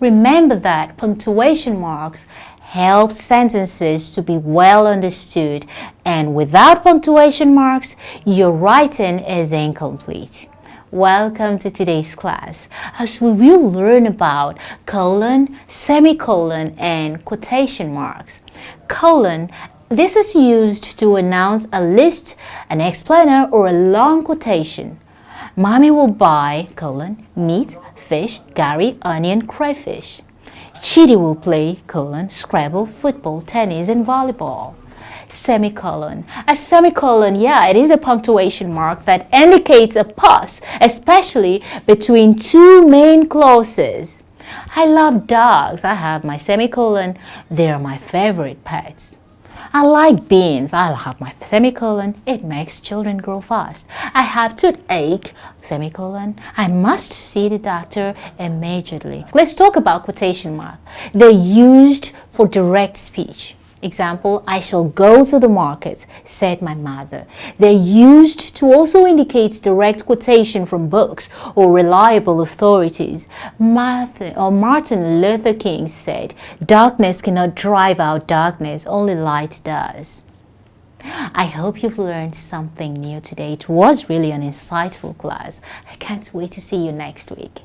Remember that punctuation marks help sentences to be well understood, and without punctuation marks, your writing is incomplete. Welcome to today's class, as we will learn about colon, semicolon, and quotation marks. Colon, this is used to announce a list, an explainer, or a long quotation. Mommy will buy, colon, meat, fish, curry, onion, crayfish. Chidi will play, colon, Scrabble, football, tennis, and volleyball. Semicolon. A semicolon, it is a punctuation mark that indicates a pause, especially between two main clauses. I love dogs. I have my semicolon. They are my favorite pets. I like beans. I'll have my semicolon. It makes children grow fast. I have toothache, semicolon. I must see the doctor immediately. Let's talk about quotation marks. They're used for direct speech. Example, I shall go to the market, said my mother. They're used to also indicate direct quotation from books or reliable authorities. Martin Luther King said, "Darkness cannot drive out darkness, only light does." I hope you've learned something new today. It was really an insightful class. I can't wait to see you next week.